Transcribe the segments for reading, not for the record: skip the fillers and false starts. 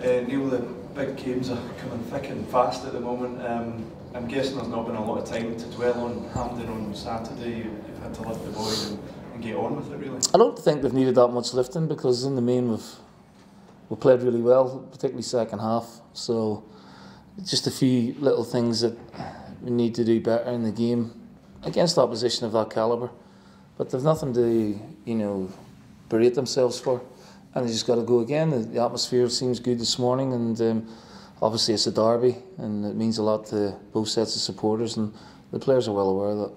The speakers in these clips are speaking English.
Neil, the big games are coming thick and fast at the moment. I'm guessing there's not been a lot of time to dwell on Hampden on Saturday. You've had to lift the boys and get on with it, really. I don't think they've needed that much lifting, because in the main we played really well, particularly second half. So just a few little things that we need to do better in the game against opposition of that calibre. But they've nothing to, berate themselves for, and they just got to go again. The atmosphere seems good this morning, and obviously it's a derby, and it means a lot to both sets of supporters, and the players are well aware of that.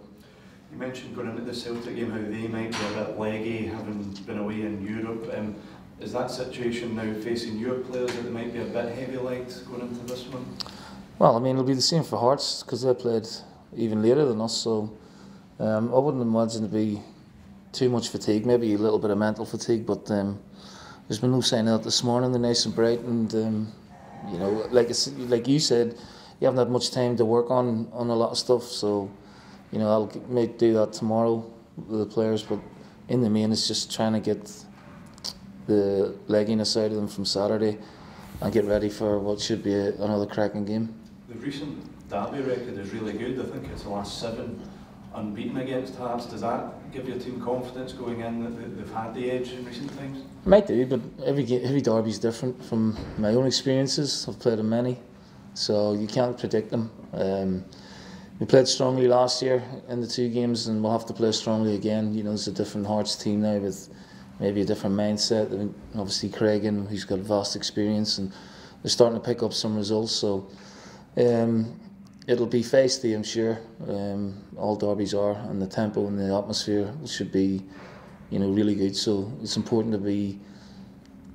You mentioned going into the Celtic game how they might be a bit leggy, having been away in Europe. Is that situation now facing your players, that they might be a bit heavy-legged going into this one? Well, I mean, it'll be the same for Hearts, because they played even later than us, so I wouldn't imagine to be too much fatigue, maybe a little bit of mental fatigue, but there's been no sign of that this morning. They're nice and bright, and like you said, you haven't had much time to work on a lot of stuff, so I'll maybe do that tomorrow with the players, but in the main it's just trying to get the legginess out of them from Saturday and get ready for what should be another cracking game. The recent Derby record is really good. I think it's the last 7 unbeaten against Hearts. Does that give your team confidence going in that they've had the edge in recent times? It might do, but every derby is different. From my own experiences, I've played in many, so you can't predict them. We played strongly last year in the 2 games, and we'll have to play strongly again. It's a different Hearts team now with maybe a different mindset. I mean, obviously Craigan, who's got vast experience, and they're starting to pick up some results. So it'll be feisty, I'm sure. All derbies are, and the tempo and the atmosphere should be, really good. So it's important to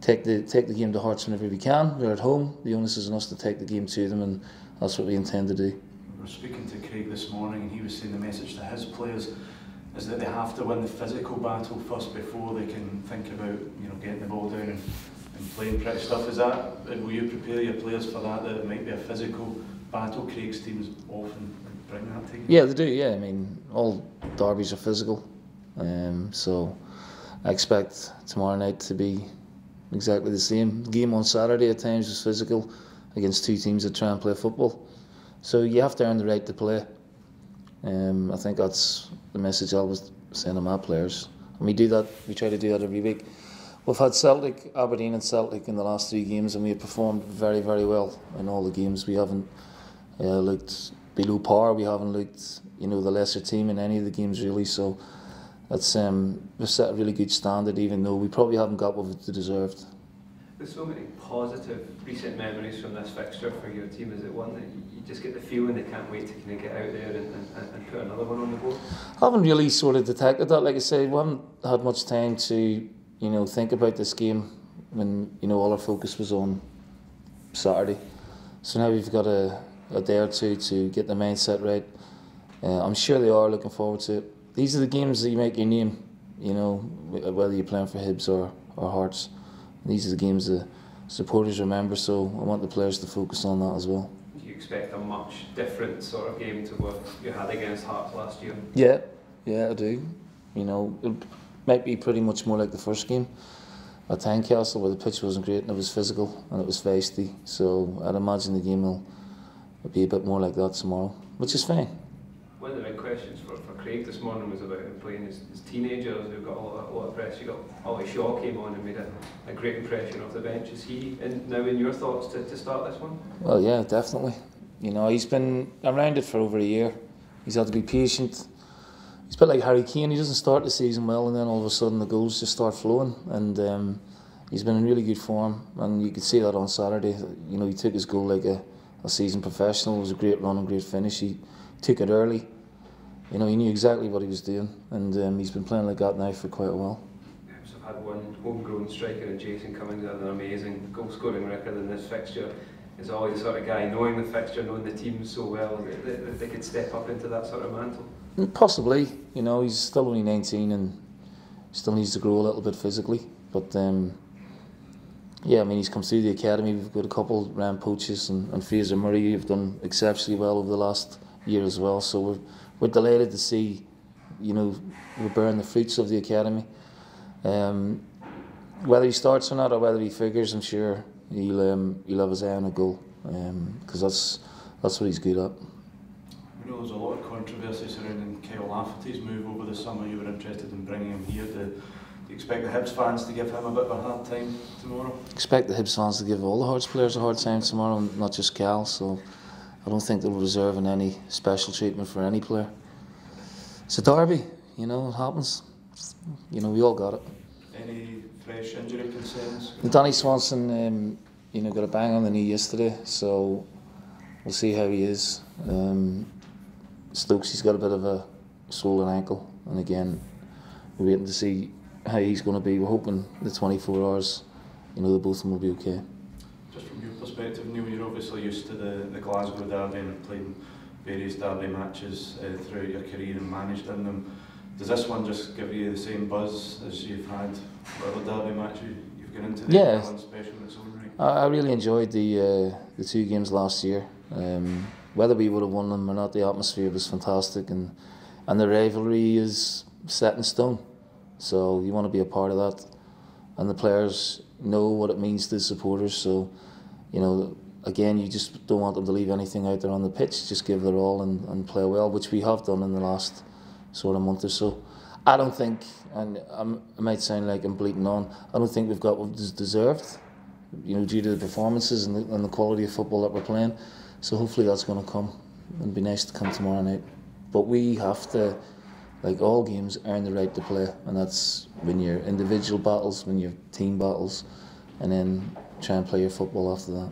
take the game to Hearts whenever we can. We're at home. The onus is on us to take the game to them, and that's what we intend to do. We were speaking to Craig this morning, and he was saying the message to his players is that they have to win the physical battle first before they can think about getting the ball down and playing pretty stuff. Is that, will you prepare your players for that it might be a physical battle? Craig's teams often bring that to you. Yeah, they do. Yeah, I mean, all derbies are physical, so I expect tomorrow night to be exactly the same. The game on Saturday at times was physical against 2 teams that try and play football, so you have to earn the right to play. I think that's the message I always send to my players, and we do that. We try to do that every week. We've had Aberdeen and Celtic in the last 3 games, and we have performed very, very well in all the games. We haven't looked below par. We haven't looked, the lesser team in any of the games really. So that's we've set a really good standard, even though we probably haven't got what we deserved. There's so many positive recent memories from this fixture for your team. Is it one that you just get the feeling they can't wait to kind of get out there and put another one on the board? I haven't really sort of detected that. Like I said, we haven't had much time to think about this game when all our focus was on Saturday. So now we've got a day or 2 to get the mindset right. I'm sure they are looking forward to it. These are the games that you make your name, whether you're playing for Hibs or Hearts. These are the games the supporters remember, so I want the players to focus on that as well. Do you expect a much different sort of game to what you had against Hearts last year? Yeah, I do. It might be pretty much more like the first game at Tynecastle, where the pitch wasn't great and it was physical and it was feisty. So I'd imagine the game will be a bit more like that tomorrow, which is fine. One of the big questions for Craig this morning was about him playing his teenagers who got a lot of press. You got Ollie Shaw came on and made a great impression off the bench. Is he now in your thoughts to start this one? Well, yeah, definitely. He's been around it for over a year. He's had to be patient. He's a bit like Harry Kane. He doesn't start the season well, and then all of a sudden the goals just start flowing. And he's been in really good form, and you could see that on Saturday. He took his goal like a seasoned professional. It was a great run and great finish. He took it early. He knew exactly what he was doing, and he's been playing like that now for quite a while. So I've had one homegrown striker in Jason Cummings with an amazing goal-scoring record in this fixture. Is always the sort of guy, knowing the fixture, knowing the team so well, that they could step up into that sort of mantle? Possibly. He's still only 19 and still needs to grow a little bit physically. But yeah, I mean, he's come through the academy. We've got a couple of round poaches, and Fraser Murray have done exceptionally well over the last year as well. So we're delighted to see, we're bearing the fruits of the academy. Whether he starts or not, or whether he figures, I'm sure he'll have his eye on a goal, because that's what he's good at. We know there's a lot of controversy surrounding Kyle Lafferty's move over the summer. You were interested in bringing him here. Do you expect the Hibs fans to give him a bit of a hard time tomorrow? Expect the Hibs fans to give all the Hearts players a hard time tomorrow, not just Cal. So I don't think they'll reserve any special treatment for any player. It's a derby, you know, it happens. You know, we all got it. Any fresh injury concerns? Danny Swanson, you know, got a bang on the knee yesterday, so we'll see how he is. Stokes, he's got a bit of a swollen ankle, and again, we're waiting to see how he's going to be. We're hoping the 24 hours, you know, that both of them will be okay. Just from your perspective, Neil, you're obviously used to the Glasgow Derby and playing various derby matches throughout your career and managed in them. Does this one just give you the same buzz as you've had with other derby matches you've gone into? Yeah, special in its own right? I really enjoyed the 2 games last year. Whether we would have won them or not, the atmosphere was fantastic, and the rivalry is set in stone. So you want to be a part of that, and the players know what it means to the supporters. So, you know, again, you just don't want them to leave anything out there on the pitch. Just give their all and play well, which we have done in the last sort of month or so. I don't think, and I might sound like I'm bleating on, I don't think we've got what was deserved, you know, due to the performances and the quality of football that we're playing. So hopefully that's going to come. It'd be nice to come tomorrow night. But we have to, like all games, earn the right to play, and that's when you're individual battles, when you're team battles, and then try and play your football after that.